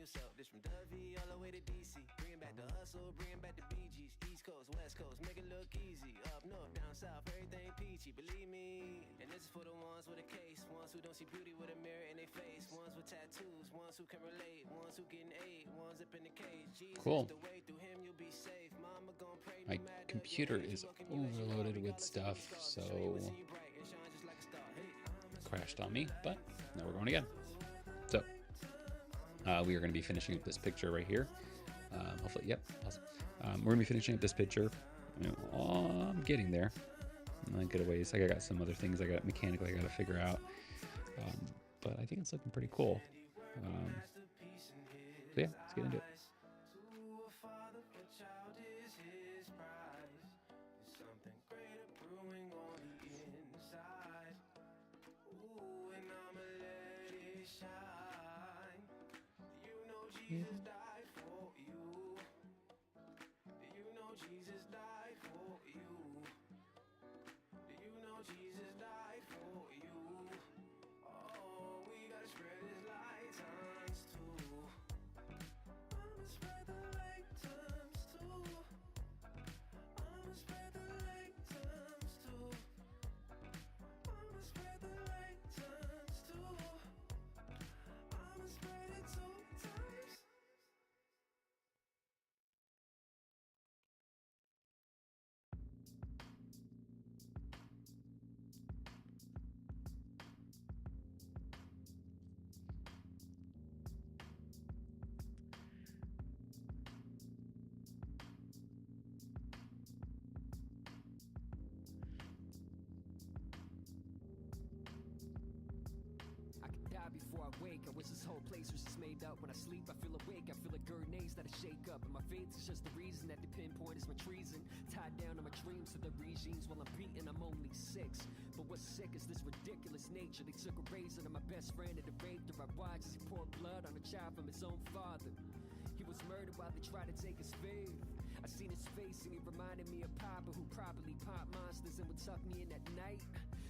yourself. This from Dovey all the way to DC. Bringing back the hustle, bringing back the BGs. East Coast, West Coast, make it look easy. Up north, down south, everything peachy. Believe me. And this is for the ones with a case, ones who don't see beauty with a mirror in their face, ones with tattoos, ones who can relate, ones who getting aid, ones up in the cage. Jesus, Cool. the way through him you'll be safe. Mama gon' pray no My matter computer is overloaded with stuff, so crashed on me, but now we're going again. So we are going to be finishing up this picture right here. Hopefully, yep, awesome. We're going to be finishing up this picture. I'm getting there. I get a ways. I got some other things I got mechanically I got to figure out, but I think it's looking pretty cool. So yeah, let's get into it. Jesus died for you. Do you know Jesus died for you? Do you know Jesus died for you? Oh, we gotta spread his light times two. I'ma spread the light times two. I'ma spread the light times two. I'ma spread the light times two. I'ma spread it 2 times. I could die before I wake. I wish this whole place was just made up. When I sleep, I feel awake. I feel like grenades that I shake up. And my faith is just the reason that the pinpoint is my treason. Tied down to my dreams to the regimes while I'm beaten. I'm only 6. But what's sick is this ridiculous nature. They took a razor to my best friend and raped her. I watched as he poured blood on a child from his own father. He was murdered while they tried to take his faith. I seen his face and he reminded me of Papa, who probably popped monsters and would tuck me in at night.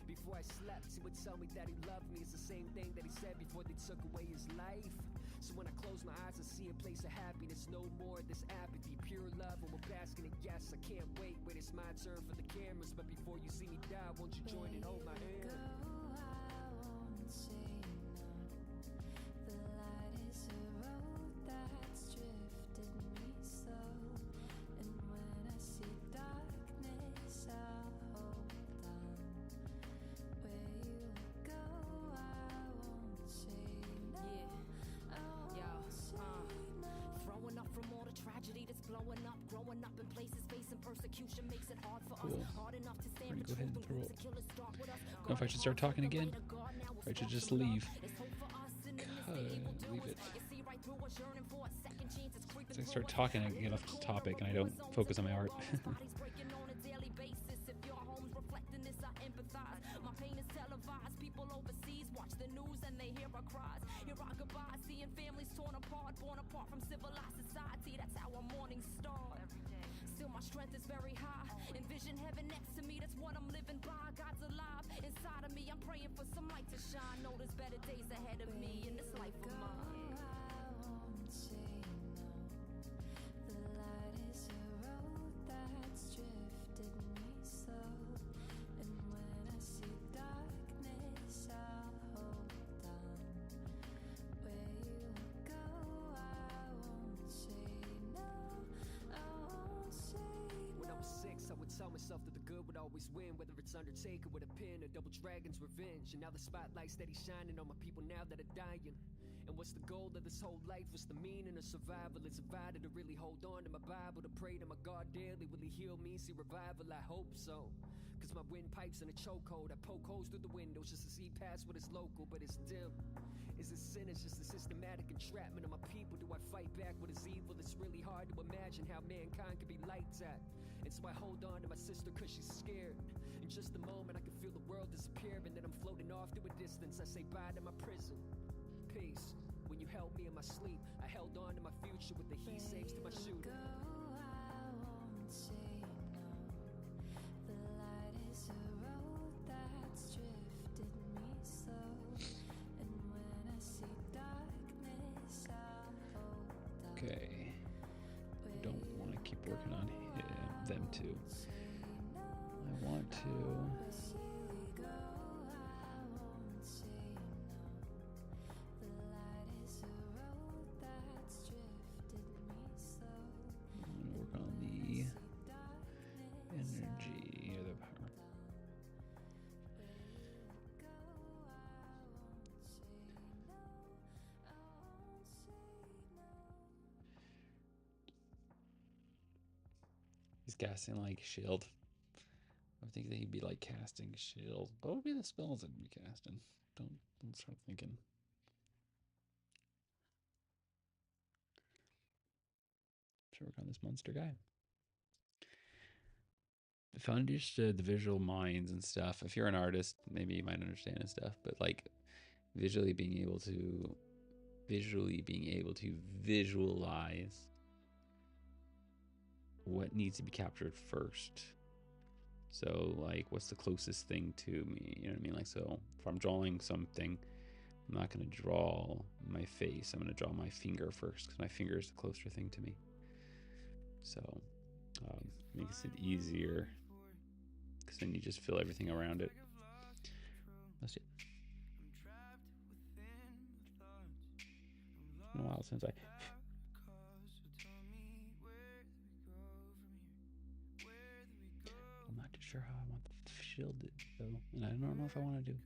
Before I slept, he would tell me that he loved me. It's the same thing that he said before they took away his life. So when I close my eyes, I see a place of happiness. No more of this apathy, pure love, and we're basking in yes. I can't wait, wait, it's my turn for the cameras. But before you see me die, won't you join and hold my hand? I won't say no. The light is a road that's drifted me slow. And when I see darkness, I'll hold on. Where you go, I won't say no. I won't say no. Throwing up from all the tragedy that's blowing up. Growing up in places facing persecution makes it hard for Cool. us. Hard enough to stand Go for ahead truth and throw when it. the killers start with us. I don't know if I should start talking again, or I should just leave. Leave it. As I start talking, I get off the topic and I don't focus on my art. My pain is televised. People overseas watch the news and they hear our cries. Hear our goodbyes, seeing families torn apart, born apart from civilized society. That's how our mornings start. Still my strength is very high. Envision heaven next to me, that's what I'm living by. God's alive inside of me. I'm praying for some light to shine. Know there's better days ahead of me in this life of mine. I won't say no. The light is a road that's drifted me slow. And when I see darkness, I'll hold on. Where you go, I won't say no. I won't say When I no. was 6, I would tell myself that the good would always win, whether it's Undertaker with a pin or Double Dragon's revenge. And now the spotlight's steady shining on my people now that are dying. And what's the goal of this whole life? What's the meaning of survival? It's vital to really hold on to my Bible, to pray to my God daily. Will he heal me? See revival? I hope so. Cause my windpipe's in a chokehold. I poke holes through the windows just to see past what is local, but it's dim. Is it sin? It's just a systematic entrapment of my people. Do I fight back what is evil? It's really hard to imagine how mankind can be like that. And so I hold on to my sister cause she's scared. In just a moment I can feel the world disappear, and then I'm floating off to a distance. I say bye to my prison. Peace. When you held me in my sleep, I held on to my future with the he saves to my shooter. Go, I won't say no. The light is a road that's drifted me slow. And when I see darkness, I'll hold Okay. Don't want to keep working on them too. I want to. I'm gonna work on the energy or the power. He's casting like shield. I think that he'd be like casting shield. What would be the spells that he'd be casting? Don't start thinking. Should work on this monster guy. If I understood the visual minds and stuff, if you're an artist, maybe you might understand and stuff, but like visually being able to visualize what needs to be captured first. So like what's the closest thing to me? You know what I mean? Like, so if I'm drawing something, I'm not going to draw my face. I'm going to draw my finger first because my finger is the closer thing to me. So makes it easier because then you just fill everything around it. That's it. It's been a while since I'm not too sure how I want the shield though, and I don't know if I want to do.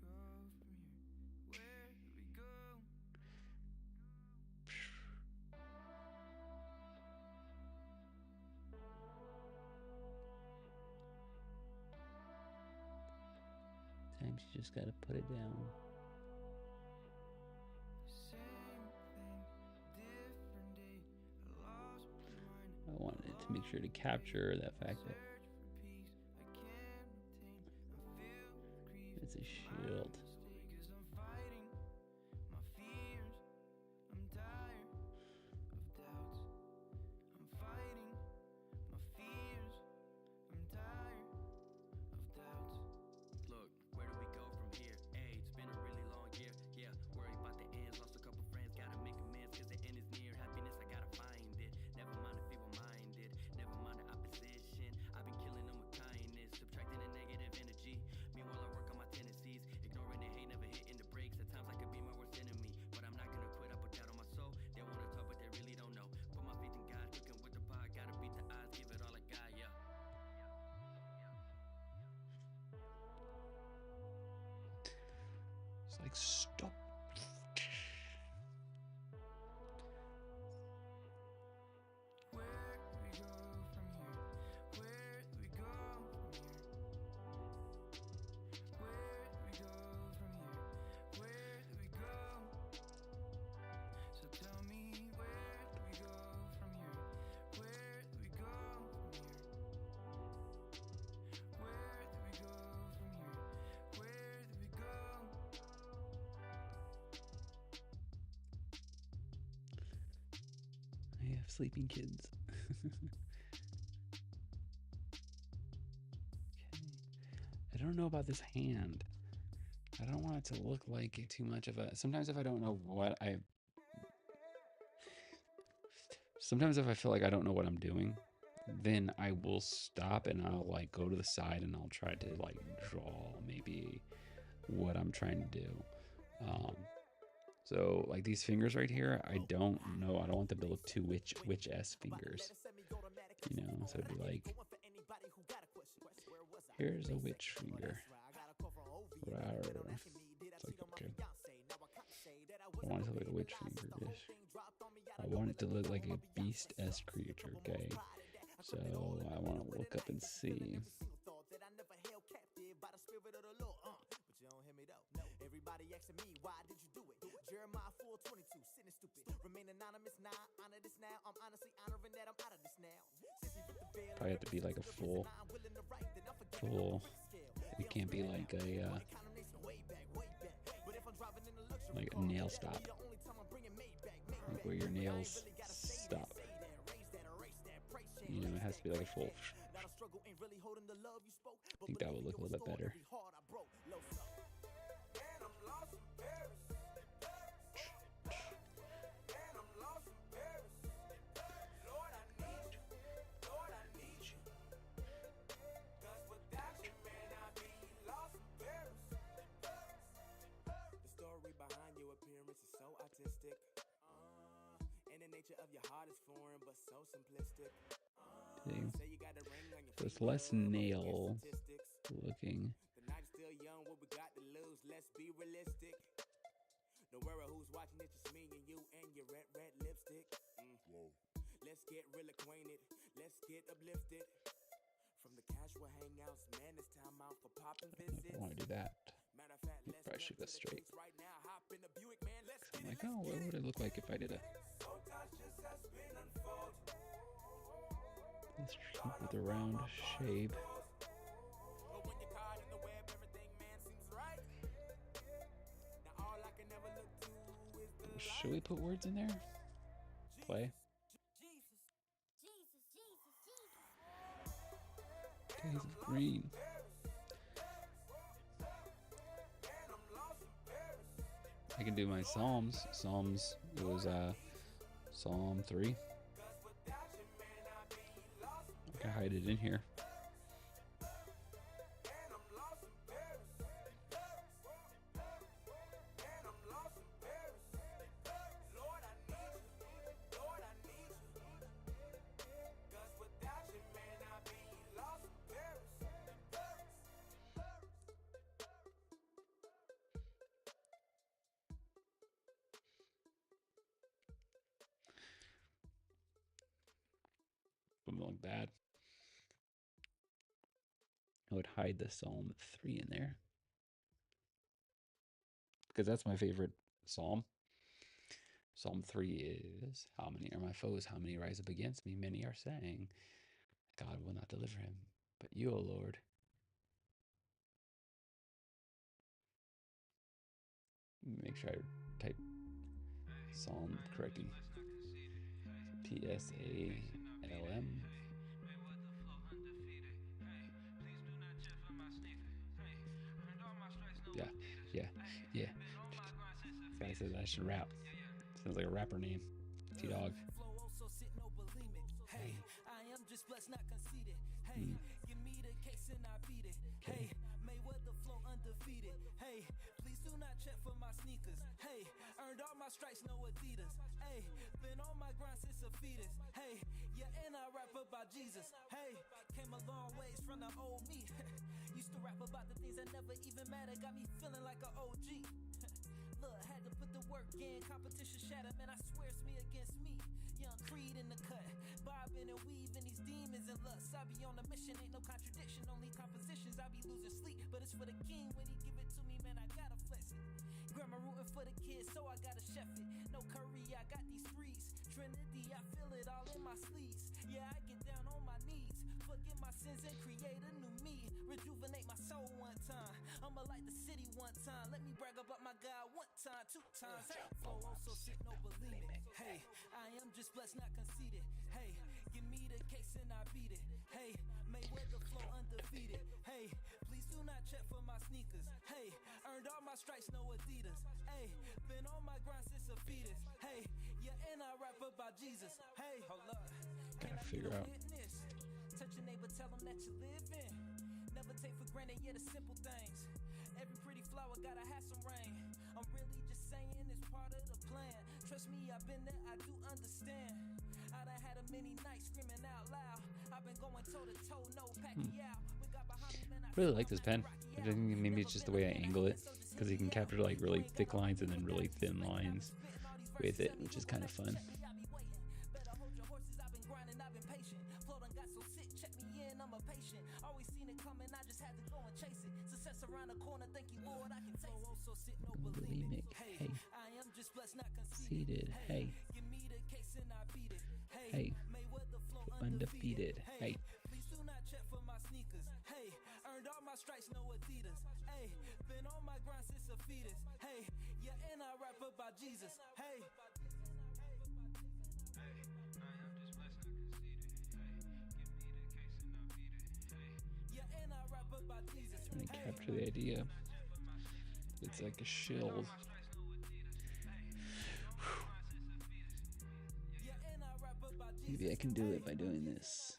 Sometimes you just gotta put it down. I wanted to make sure to capture that fact that it's a shield. Like, stop. I have sleeping kids. Okay. I don't know about this hand. I don't want it to look like too much of a... Sometimes if I don't know what I... Sometimes if I feel like I don't know what I'm doing, then I will stop and I'll like go to the side and I'll try to like draw maybe what I'm trying to do. So like these fingers right here, I don't know. I don't want them to look too witch-esque fingers. You know, so it'd be like, here's a witch finger. Rawr. It's like, okay. I want it to look like a witch finger. I want it to look like a beast-esque creature, okay? So I want to look up and see. Everybody asking me, why did you do it? Jeremiah 4:22, sitting stupid. Remain anonymous, now honor this now. I'm honestly honoring that I'm out of this now. Probably have to be like a full. It can't be like a nail stop. Like where your nails stop. You know, it has to be like a full. I think that would look a little bit better. so artistic. And the nature of your heart is foreign, but so simplistic. Dang. Say you got a ring on your So it's finger, less but forget nail statistics. looking. The night is still young, what we got to lose, let's be realistic. Don't worry who's watching, it's just me and you and your red lipstick. Whoa. Let's get real acquainted, let's get uplifted. From the casual hangouts, man, it's time out for popping I visits. don't want to do that. Matter of fact, let's Probably should go cut to the straight. chase right now. Hop in the Buick, man, let's I'm get like, it. oh, what would it look like if I did a Sometimes just has been unfold. this with a round shape? But when you're caught in the web, everything, man, seems right. Now all I can ever look to is the Should we put words in there? Play. Days of Green. I can do my Psalms. Psalms, it was Psalm 3. I can hide it in here. Something like that. I would hide the Psalm 3 in there. Because that's my favorite psalm. Psalm 3 is, how many are my foes? How many rise up against me? Many are saying, God will not deliver him. But you, O Lord. Make sure I type Psalm correctly. PSALM. Yeah. This guy says I should rap. Sounds like a rapper name. T-Dog. Flow also sit no believe it. Hey, I am just blessed, not conceited. Hey, give me the case and I beat it. Hey, Mayweather flow undefeated. Hey, please do not check for my sneakers. Hey, earned all my stripes, no Adidas. Hey, been on my grind since a fetus. Hey, yeah, and I rap about Jesus. Hey, came a long ways from the old me. Used to rap about the things that never even matter. Got me feeling like an OG. Look, had to put the work in. Competition shatter, man, I swear it's me against me. Young Creed in the cut, bobbing and weaving these demons and lusts. I be on a mission, ain't no contradiction, only compositions. I be losing sleep, but it's for the king. When he give it to me, man, I gotta flex it. Grandma rooting for the kids, so I gotta chef it. No curry, I got these threes. Trinity, I feel it all in my sleeves. Yeah, I get down on my knees, forgive my sins and create a new me. Rejuvenate my soul one time. I'ma light the city one time. Let me brag about my God one time, 2 times. Hey, flow also sit no believe it. Hey, I am just blessed, not conceited. Hey, give me the case and I beat it. Hey, Mayweather flow undefeated. Hey, please do not check for my sneakers. Hey, earned all my stripes, no Adidas. Hey, been on my grind since a fetus. Hey, yeah, and I rap about Jesus. Hey, hold up. Can I figure get a out. witness? Touch your neighbor, tell them that you live in. Never take for granted, yeah, the simple things. Every pretty flower gotta have some rain. I'm really just saying it's part of the plan. Trust me, I've been there, I do understand. I done had a many nights screaming out loud. I've been going toe to toe, no Pacquiao. We got behind me, man, I Really like this pen. I think maybe it's just the way I angle it, because you can capture like really thick lines and then really thin lines with it, which is kind of fun. Better hold your horses, I've been grinding, I've been patient. Flow done got so sick, check me in, I'm a patient. Always seen it coming, I just had to go and chase it. Success around the corner, thank you, Lord, I can taste it. Also sit no bulimic. Hey, I am just blessed, not conceited. Hey, give me the case and I beat it. Hey, Mayweather flow undefeated. Hey, please do not check for my sneakers. Hey, earned all my stripes, no Adidas. Hey, been on my grind since a fetus. Hey, yeah, and I rap about Jesus. Hey. Trying to capture the idea. It's like a shield. Maybe I can do it by doing this.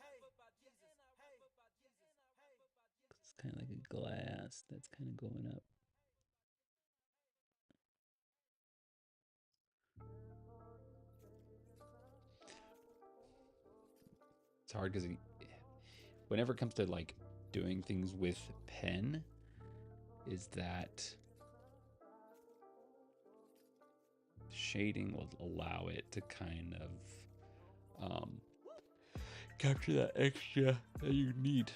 It's kind of like a glass that's kind of going up. it's hard because whenever it comes to like doing things with pen, is that shading will allow it to kind of capture that extra that you need.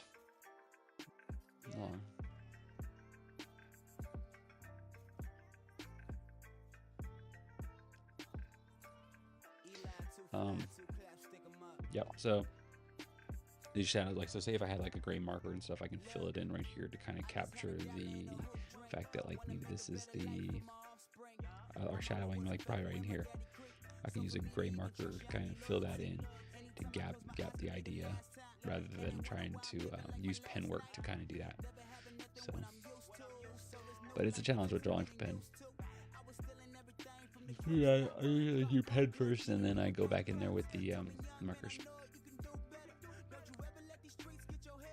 Yep. So these shadows, like, so say if I had like a gray marker and stuff, I can fill it in right here to kind of capture the fact that like maybe this is the our shadowing, like probably right in here. I can use a gray marker to kind of fill that in to gap the idea, rather than trying to use pen work to kind of do that. So, but it's a challenge with drawing for pen. Yeah, I usually do pen first, and then I go back in there with the markers.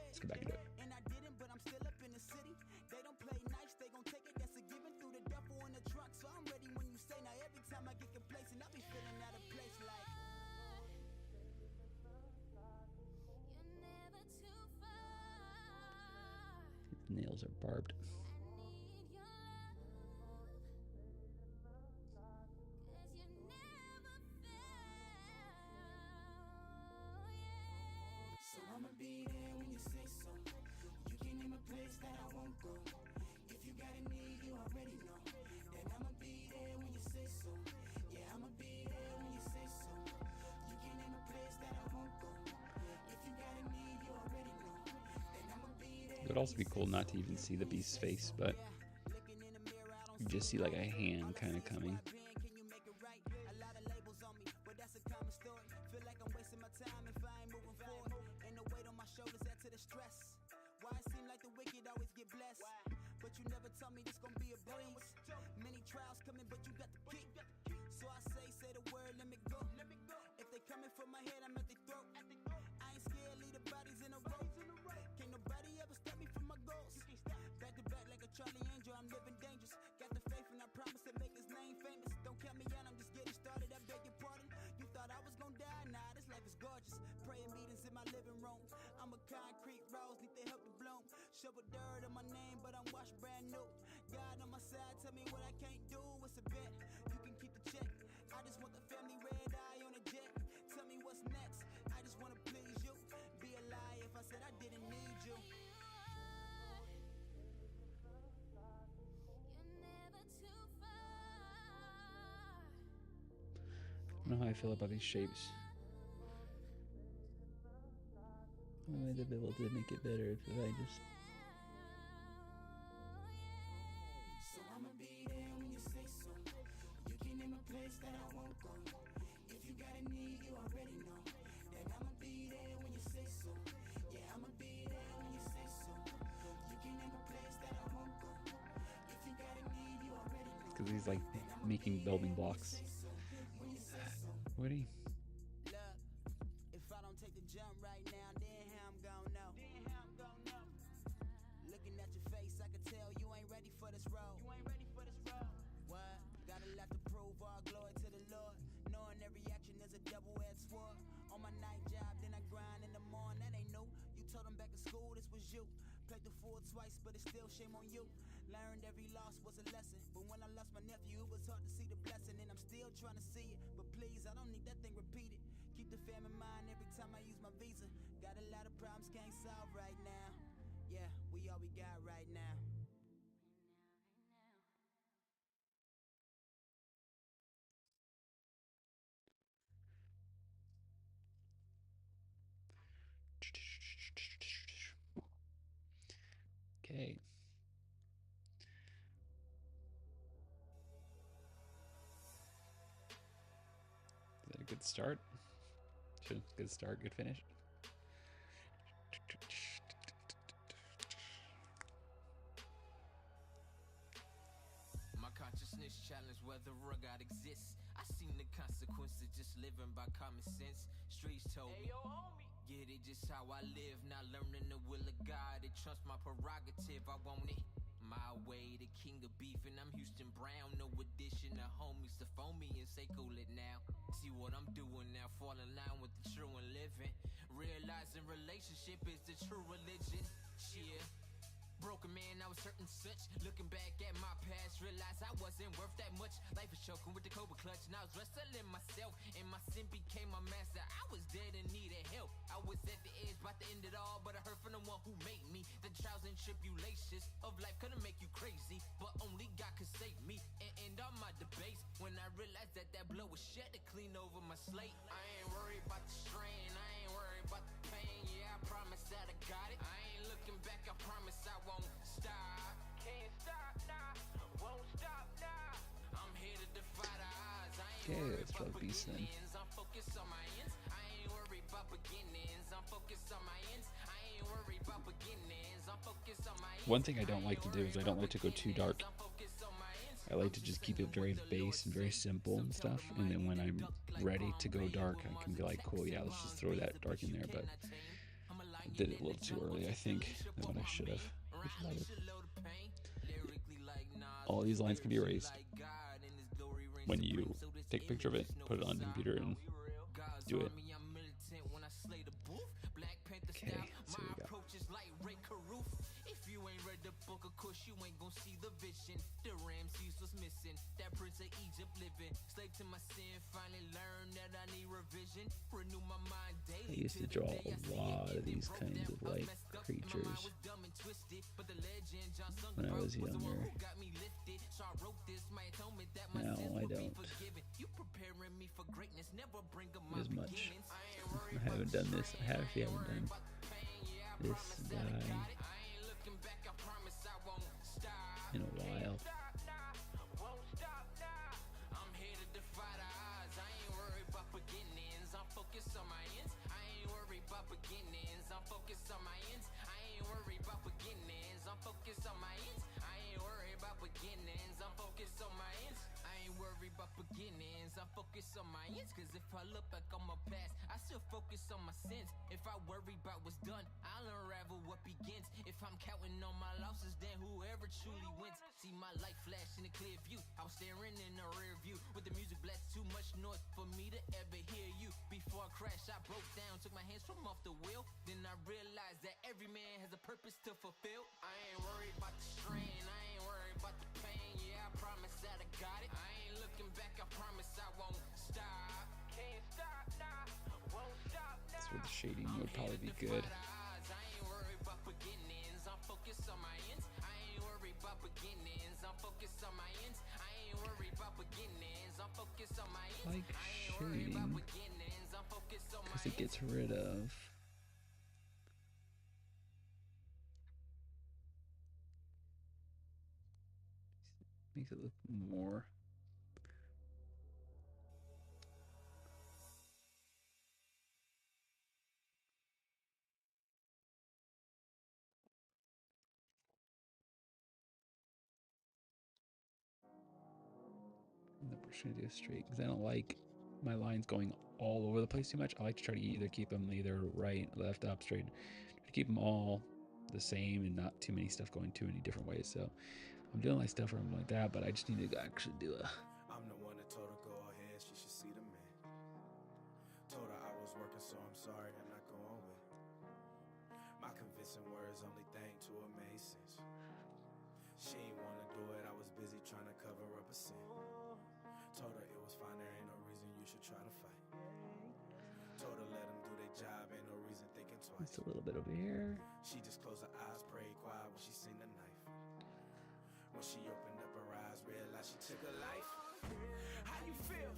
Let's go back into it. Nails are barbed. So I'ma be there when you say so. You can name a place that I won't go. If you got a need, you already know. Then I'ma be there when you say so. Yeah, I'ma be there when you say so. You can name a place that I won't go. If you got a need, you already know. Then I'ma be there. It would also be cool not to even see the beast's face, but you just see like a hand kind of coming. But you never told me this gon' be a breeze. Many trials coming, but you got the key. So I say the word, let me go. If they coming for my head, I'm at the throat. I ain't scared, leave the bodies in a row. Can't nobody ever stop me from my goals. Back to back like a Charlie Angel, I'm living dangerous. Got the faith and I promise to make his name famous. Don't count me out, I'm just getting started, I beg your pardon. You thought I was gon' die? Nah, this life is gorgeous. Prayer meetings in my living room. I'm a concrete rose, need to help to bloom. Shovel dirt on my name, but I'm washed brand new. God on my side, tell me what I can't do. It's a bet, you can keep the check. I just want the family red eye on a jet. Tell me what's next, I just wanna please you. Be a lie if I said I didn't need you. I don't know how I feel about these shapes. I might be able to make it better if I just. So I'ma be there when you say so. You can name a place that I won't go. If you got a need, you already know. Then I'ma be there when you say so. Yeah, I'ma be there when you say so. You can name a place that I won't go. If you got a need, you already know. Because he's like making building blocks. Woody? Look, if I don't take the jump right now, then how I'm gon' know. Looking at your face, I can tell you ain't ready for this road. What? Got a lot to prove, all glory to the Lord. Knowing every action is a double-edged sword. On my night job, then I grind in the morning, that ain't new. You told them back in school, this was you. Played the fool twice, but it's still shame on you. Learned every loss was a lesson. But when I lost my nephew, it was hard to see the blessing. And I'm still trying to see it. But please, I don't need that thing repeated. Keep the fam in mind every time I use my visa. Got a lot of problems, can't solve right now. Yeah, we all we got right now. Okay. Is that a good start? Good start, good finish. My consciousness challenge whether or God exists. I seen the consequences just living by common sense. Streets told me, get it just how I live. Not learning the will of God, it trumps my prerogative. I want it my way, the king of beef, and I'm Houston Brown. No addition to homies to phone me and say cool it now. See what I'm doing now, fall in line with the true and living. Realizing relationship is the true religion. Yeah. Broken man, I was certain such. Looking back at my past, realized I wasn't worth that much. Life was choking with the cobra clutch, and I was wrestling myself. And my sin became my master. I was dead and needed help. I was at the edge, about to end it all, but I heard from the one who made me. The trials and tribulations of life couldn't make you crazy, but only God could save me and end all my debates. When I realized that that blood was shed to clean over my slate. I ain't worried about the strain, I ain't worried about the pain. Yeah, I promise that I got it. I ain't looking back, I promise I won't stop. Can't stop, nah, won't stop, nah. I'm here to defy the odds. I ain't Okay, worried let's about try Beast then. beginnings. I'm focused on my ends. I ain't worried about beginnings. I'm focused on my ends. I ain't worried about beginnings. I'm focused on my ends. One thing I don't like to do is I don't like to go too dark. I like to just keep it very base and very simple and stuff. And then when I'm ready to go dark, I can be like, cool, yeah, let's just throw that dark in there. But I did it a little too early, I think, than what I should have. All these lines can be erased when you take a picture of it, put it on the computer, and do it. Okay, so we got. If you ain't read the book, of course you ain't gonna see the vision. The Ramses was missing, that Prince of Egypt living. Slave to my sin, finally learned that I need revision. Renew my mind daily. I used to draw a lot of these kinds of like creatures when I was younger. Now I don't as much. I haven't done this. I actually haven't done this guy in a while. I'm here to defy the odds. I ain't worried about beginnings. I'm focused on my ends. I ain't worried about beginnings. I'm focused on my ends. I ain't worried about beginnings. I'm focused on my ends. I ain't worried about beginnings. I'm focused on my ends. I ain't worried about beginnings. I'm focused on my ends. Cause if I look back on my past, I still focus on my sins. If I worry about what's done, I'll unravel what begins. If I'm counting on my losses, then whoever truly wins. See my life flash in a clear view. I was staring in the rear view with the music blast too much noise for me to ever hear you. Before I crashed, I broke down, took my hands from off the wheel. Then I realized that every man has a purpose to fulfill. I ain't worried about the strain, I ain't worried about the pain. Yeah, I promise that I got it. I ain't looking back, I promise I won't stop. Can't stop, nah, won't stop, nah. That's where the shading would probably be good. I ain't worried about beginnings. I'm focused on my ends. I ain't worried about beginnings. I'm focused on my ends. I ain't worried about beginnings. I'm focused on my ends. Like I ain't worried about shading beginnings. I'm focused on my because it ends. gets rid of. Makes it look more. I'm never gonna do it straight because I don't like my lines going all over the place too much. I like to try to either keep them either right, left, up, straight. Try to keep them all the same and not too many stuff going too many different ways. So I'm doing my stuff around like that, but I just need to actually do a. I'm the one that told her go ahead, she should see the man. Told her I was working, so I'm sorry I'm not going with it. My convincing words only thing to her made sense. She ain't wanna do it, I was busy trying to cover up a sin. Told her it was fine, there ain't no reason you should try to fight. Told her let them do their job, ain't no reason thinking twice. Just a little bit over here. She just closed her eyes, prayed quiet when she seen the knife. When she opened up her eyes, realized she took her life. How you feel?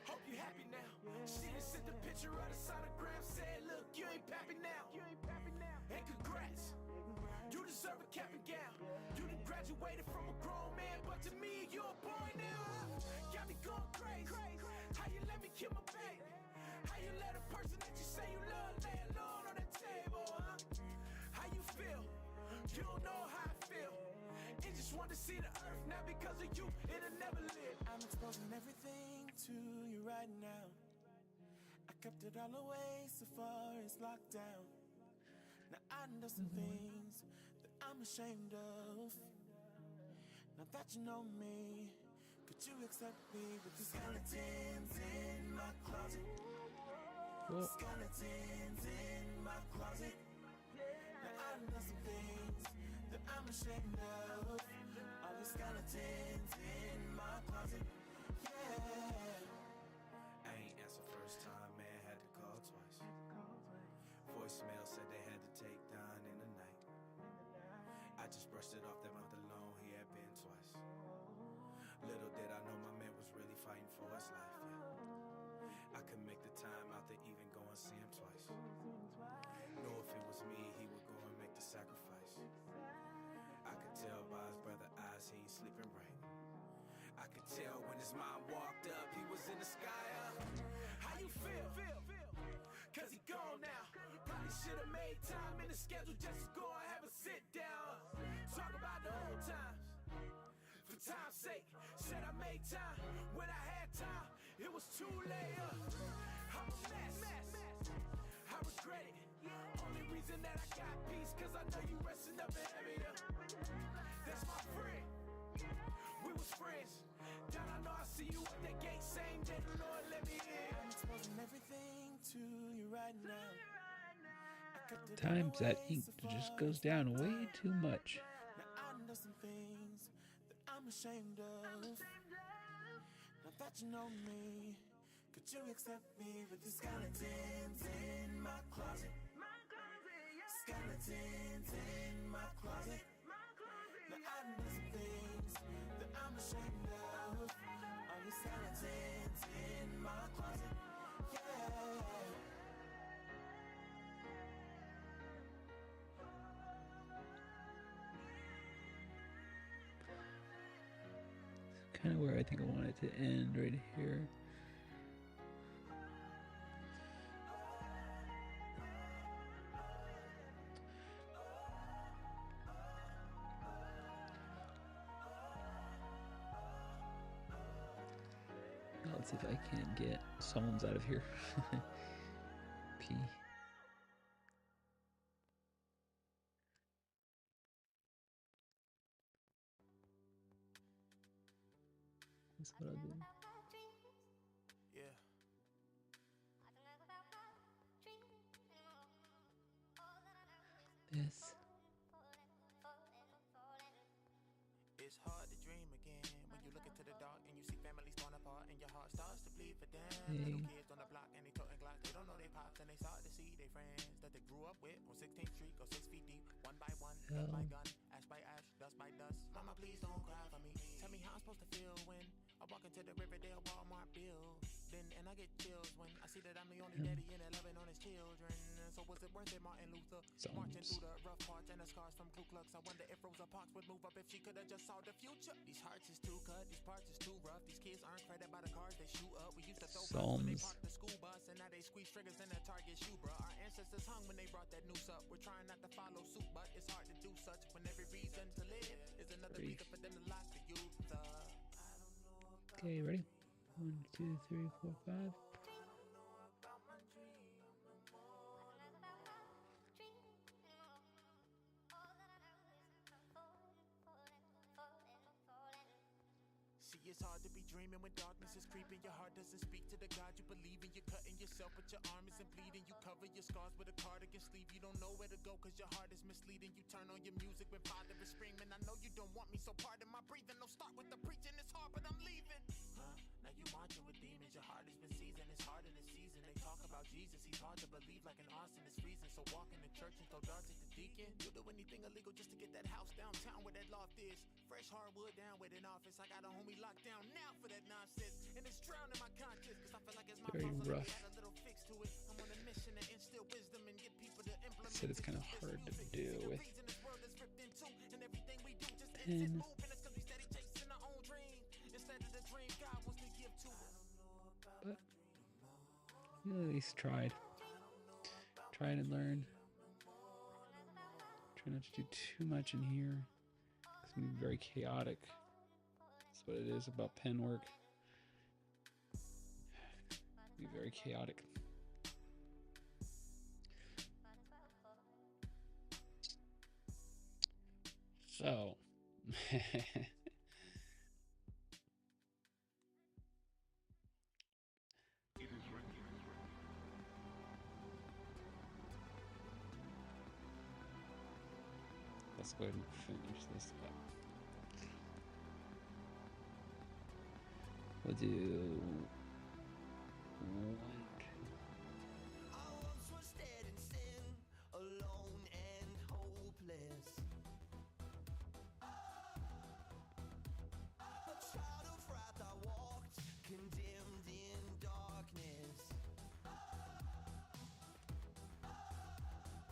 Hope you happy now. She just sent the picture of the sonogram, said, look, you ain't pappy now. And congrats, you deserve a cap and gown. You done graduated from a grown man, but to me, you're a boy now. Got me going crazy. How you let me kill my baby? How you let a person that you say you love lay alone on the table, huh? How you feel? You don't know how I feel. It just want to see the earth, now because of you, it'll never live. I'm exposing everything to you right now. I kept it all away so far it's locked down. Now I know some things that I'm ashamed of. Now that you know me, could you accept me with the skeletons in my closet? Whoa. Skeletons in my closet. Now I know some things that I'm ashamed of. All these skeletons in my closet. Yeah. I ain't answer first time, man, had to call twice. Voicemail said they had to take down in the night. I just brushed it off that month alone, he had been twice. Little did I know my man was really fighting for his life, yeah. I could make the time out to even go and see him twice. Know if it was me, he would go and make the sacrifice. I could tell by his brother eyes he ain't sleeping right. I could tell when his mom walked up, he was in the sky up. How you feel? Cause he gone now. Probably should've made time in the schedule just to go and have a sit down. Talk about the old times. For time's sake, said I made time. When I had time, it was too late. I'm a mess. I regret it. Only reason that I got peace, cause I know you resting up in heaven. That's my friend. We was friends. Down I know I see you at that gate, same day the Lord let me in. I'm exposing everything to you right now. Times that ink just goes down way too much. Now I know some things that I'm ashamed of. Now that you know me, could you accept me with the skeletons in my closet? Skeletons in my closet. Now I know some things that I'm ashamed of. All these skeletons in my closet. Yeah. Kind of where I think I want it to end, right here. Let's see if I can't get Psalms out of here. P. That's what I'll do. Yeah. This. It's hard to dream again when you look into the dark and you see families torn apart and your heart starts to bleed for them. Hey. Little kids on the block and they toting Glocks. They don't know they pops and they start to see their friends that they grew up with on 16th Street, go 6 feet deep, one by one, gun by gun, ash by ash, dust by dust. Mama, please don't cry for me. Tell me how I'm supposed to feel when I walk into the Riverdale Walmart building and I get chills when I see that I'm the only daddy in it loving on his children. So was it worth it, Martin Luther? Marching through the rough parts and the scars from Ku Klux. I wonder if Rosa Parks would move up if she could have just saw the future. These hearts is too cut, these parts is too rough. These kids aren't credit by the cars they shoot up. We used to throw guns when they parked the school bus, and now they squeeze triggers in a Target shoe, bruh. Our ancestors hung when they brought that noose up. We're trying not to follow suit, but it's hard to do such when every reason to live is another reason for them to lock the youth up. Okay, ready? 1, 2, 3, 4, 5. See, it's hard to be dreaming when darkness is creeping. Your heart doesn't speak to the God you believe in. You're cutting yourself, but your arm isn't bleeding. You cover your scars with a cardigan sleeve. You don't know where to go cause your heart is misleading. You turn on your music when father is screaming. I know you don't want me, so pardon my breathing. No, start with the preaching, it's hard, but I'm leaving. Now you marching with demons. Your heart has been seasoned. It's hard in the season. They talk about Jesus. He's hard to believe like an arson is freezing. So walk in the church and throw darts at the deacon. You'll do anything illegal just to get that house downtown where that loft is. Fresh hardwood down with an office. I got a homie locked down now for that nonsense. And it's drowning my conscience. Cause I feel like it's my Very fault. rough. Add a little fix to it. I'm on a mission to instill wisdom and get people to implement. Said it's kind of hard to do with pen. But you at least tried. Tried and learned. Try not to do too much in here. It's gonna be very chaotic. That's what it is about pen work. Be very chaotic. So let's go ahead and finish this up. We'll do 1, 2. I once was dead in sin, alone and hopeless. A child of wrath I walked, condemned in darkness.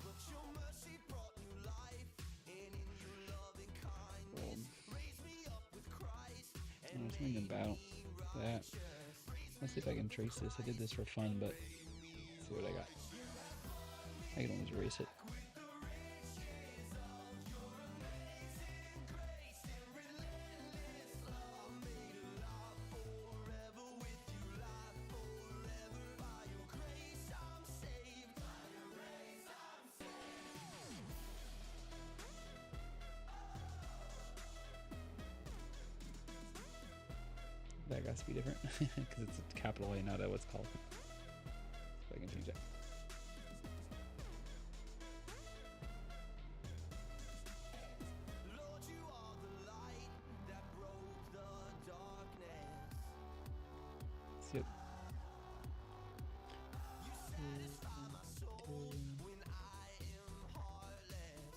But your mercy brought new life, and in your loving kindness, raised me up with Christ and There's something about that. Let's see if I can trace this. I did this for fun, but let's see what I got. I can always erase it. That got to be different because it's a capital A, not a what's called. So I can change that. Lord, you are the light that broke the darkness. Yep. You satisfy my soul when I am heartless.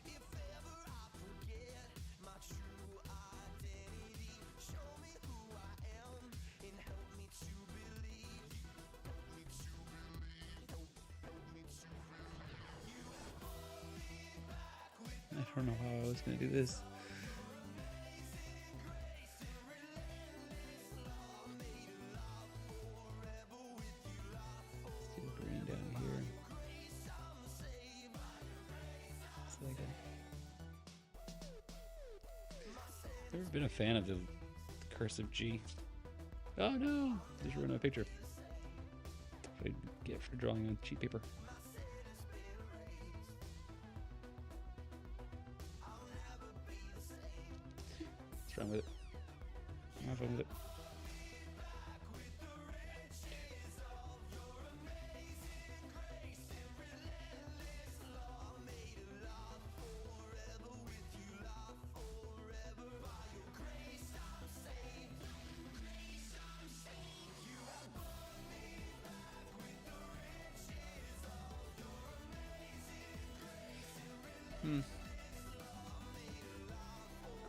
If ever I forget my true identity, show me who I am and help me to believe. Help me to believe. Help me to believe. You have pulled me back with I don't know how I was going to do this. Let's do the brain down here. It's like never been a fan of the cursive G. Oh no! Just ruined my picture. What I get for drawing on cheap paper. What's wrong with it? I'm having fun with it.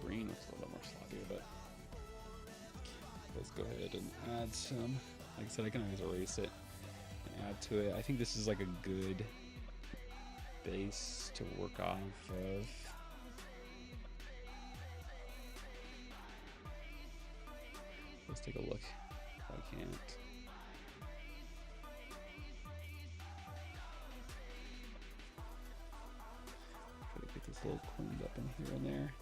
Green looks a little more sloppy, but let's go ahead and add some. Like I said, I can always erase it and add to it. I think this is like a good base to work off of. Let's take a look. If I can't. Try to get this a little cleaned up in here and there.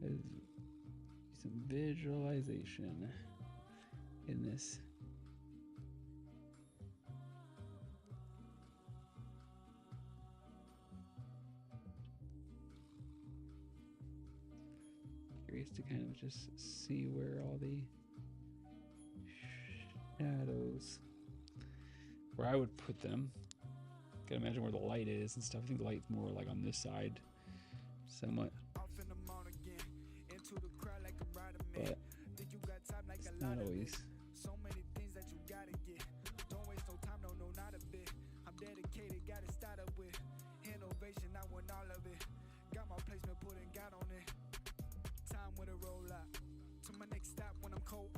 There's some visualization in this. Curious to kind of just see where all the shadows, where I would put them. Gotta imagine where the light is and stuff. I think the light's more like on this side, somewhat. But it's not always. So many things that you gotta get. Don't waste no time, no, not a bit. I'm dedicated, gotta start up with innovation. I want all of it. Got my placement, putting God on it. Time with a roll up. To my next stop when I'm cold.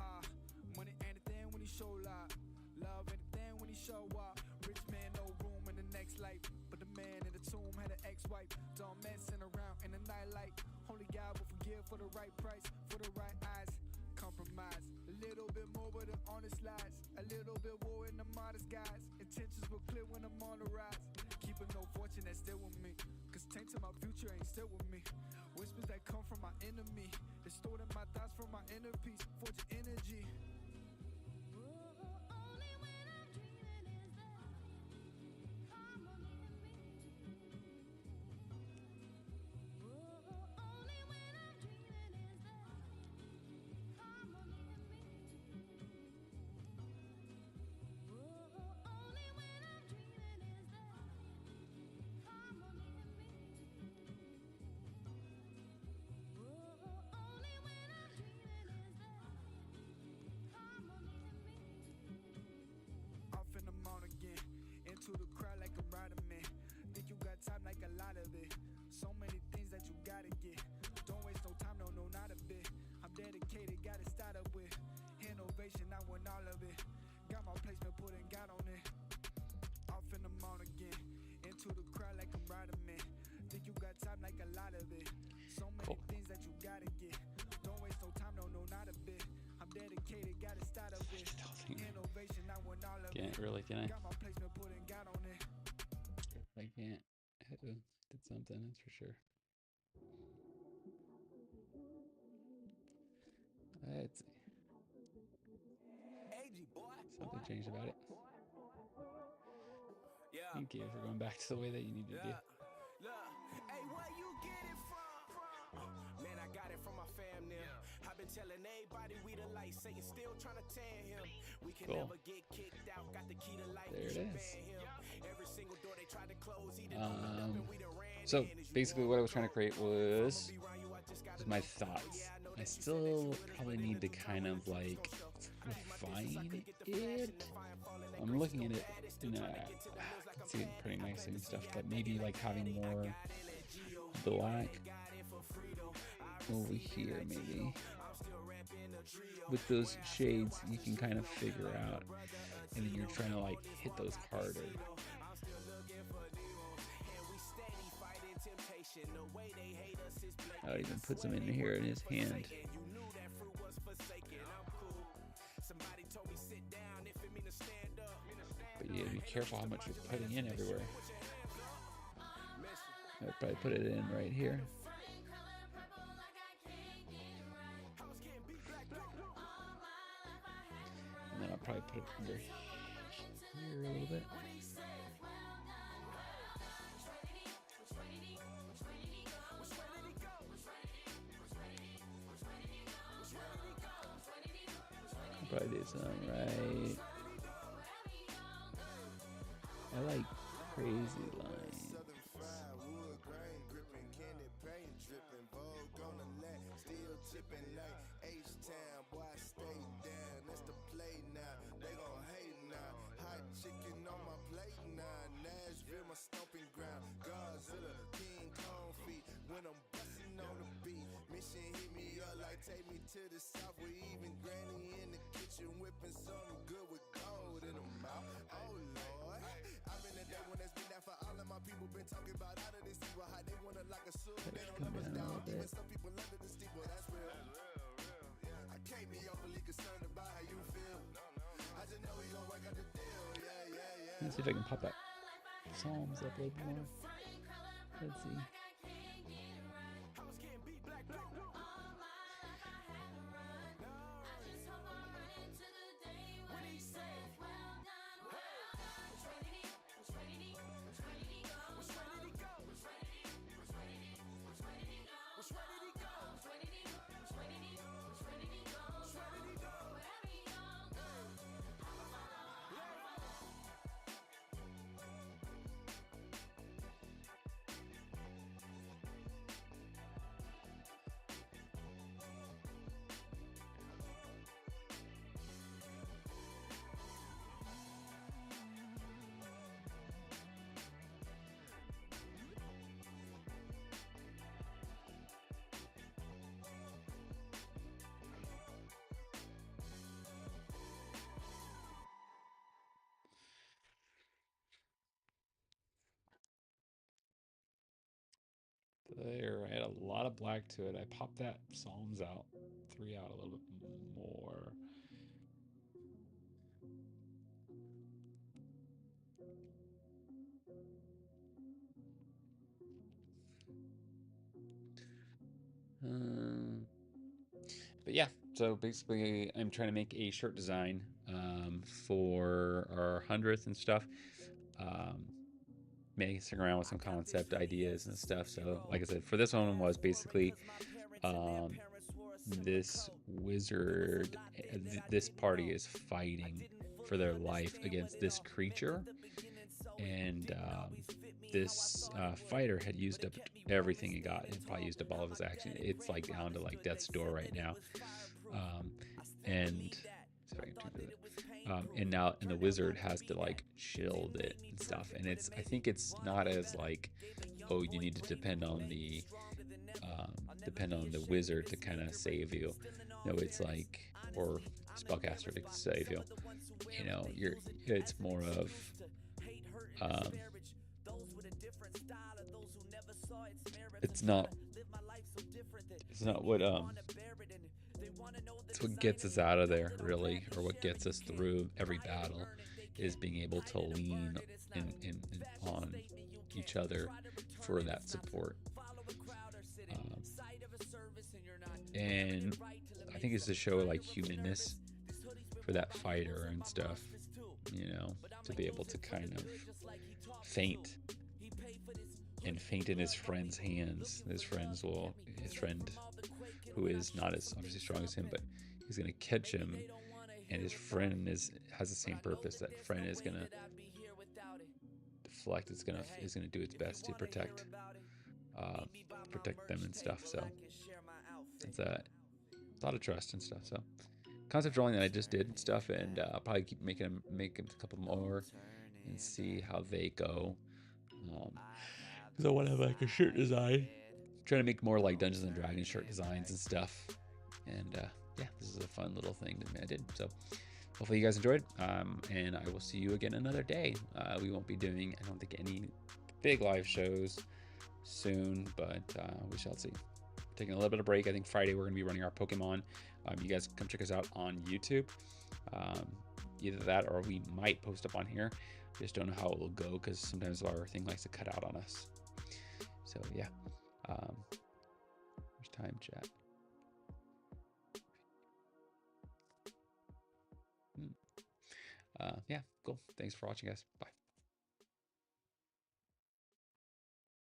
Money anything when he show up. Love anything when he show up. Rich man, no room in the next life. But the man in the tomb had an ex-wife. Don't messing around in the nightlight. Only God will forgive for the right price, for the right eyes. Compromise a little bit more, but the honest lies. A little bit more in the modest guys. Intentions were clear when I'm on the rise. Keeping no fortune that's still with me. Cause tainted my future ain't still with me. Whispers that come from my enemy. The stored in my thoughts from my inner peace, forge energy. Only when I'm dreaming is there harmony in me. Only when I'm dreaming is there harmony in me. Only when I'm dreaming is there harmony in me. Only when I'm dreaming is there harmony in me. Off in the mount again, into the crowd like a rider man. Think you got time like a lot of it. So many things that you gotta get. Don't waste no time, no, not a bit. I'm dedicated, gotta start up with innovation. I want all of it. Got my placement, putting God on it. Off in the mount again, into the crowd like a rider man. Think you got time like a lot of it. So many Cool. things that you gotta get. Don't waste no time, no, not a bit. I'm dedicated, gotta start up with innovation. I want all of it. Can't really, can I? Got my placement, putting God on it. I can't. Did something, that's for sure. Let's see. AG boy. Something changed about it. Yeah. Thank you for going back to the way that you need to do. Look, hey, where you get it from? Man, I got it from my fam now. I've been telling everybody we the light. Satan still trying to tan him. We can Cool. never get kicked out. Got the key to life. There you it should is. ban him. Every single door they tried to close, he done opened up and we done ran So in. As you basically, walk what I was trying to create was be around you, I just gotta my know. thoughts. Yeah, I know I that you said that you still would've probably split need to into two kind of moments, like so I did my distance, I refine couldn't get the it. fashion and fire falling like I'm Grace looking is at no it bad, it's in still a, trying to get to the hills like I'm see it bad. pretty I nicely and planted stuff, seed, but I maybe think like it having like more I got it like Geo. black Got it for freedom. I over received it here like maybe. Geo. I'm still rapping a trio. With those shades, you can kind of figure out, and then you're trying to like hit those harder. I'm still looking for Nemo. And we steady fighting temptation. The way they hate us is blatant. Oh, it even puts them in here in his hand. You knew that fruit was forsaken. I'm cool. Somebody told me sit down if it mean to stand up. But you gotta be careful how much you're putting in everywhere. I'd probably put it in right here. And then I'll probably put it under here a little bit. Probably do some right. I like crazy lines. Southern fried wood grain gripping, candy paint dripping, Vogue on the left, still tipping like H-Town. Boy, stay down, that's the play now. They gon' hate now. Hot chicken on my plate now. Nashville, my stomping ground. Godzilla, King Kong feet. When I'm busting on the beat, mission hit me up like take me to the south. Where even Granny in the kitchen whipping something good with gold in her mouth. Oh Lord, I've been a day when it's been down for all of my people. Been talking about out of this evil, how they wanna lock us up. They don't Come let us down a down. little bit. Even some people under the steeple, that's real. I can't be overly concerned about how you feel. I just know we gon' work out the deal. Yeah. Let's see if I can pop that Psalms up a little more. Let's see. There, I had a lot of black to it. I popped that Psalms out, 3 out a little bit more. But yeah, so basically I'm trying to make a shirt design for our 100th and stuff. Messing around with some concept ideas and stuff. So like I said, for this one was basically this wizard, this party is fighting for their life against this creature, and this fighter had used up everything he got and probably used up all of his action. It's like down to like death's door right now. And so I can do that. And the wizard has to like shield it and stuff. And I think it's not as like, oh, you need to depend on the wizard to kind of save you. No, it's like, or spellcaster to save you. You know, it's more of it's not what it's what gets us out of there, really, or what gets us through every battle, is being able to lean on each other for that support. And I think it's to show like humanness for that fighter and stuff, you know, to be able to kind of faint in his friend's hands. His friend who is not as obviously strong as him, but he's going to catch him, and his friend has the same purpose. That friend is going to deflect. Is going to do its best to protect them and stuff. So it's a lot of trust and stuff. So concept drawing that I just did and stuff, and I'll probably keep making a couple more and see how they go. Because I want to have like a shirt design. Trying to make more like Dungeons and Dragons shirt designs and stuff. And yeah, this is a fun little thing that I did. So hopefully you guys enjoyed. And I will see you again another day. We won't be doing, I don't think, any big live shows soon, but we shall see. Taking a little bit of break. I think Friday we're going to be running our Pokemon. You guys come check us out on YouTube. Either that or we might post up on here. Just don't know how it will go because sometimes our thing likes to cut out on us. So yeah. There's time chat. Yeah, cool. Thanks for watching, guys. Bye.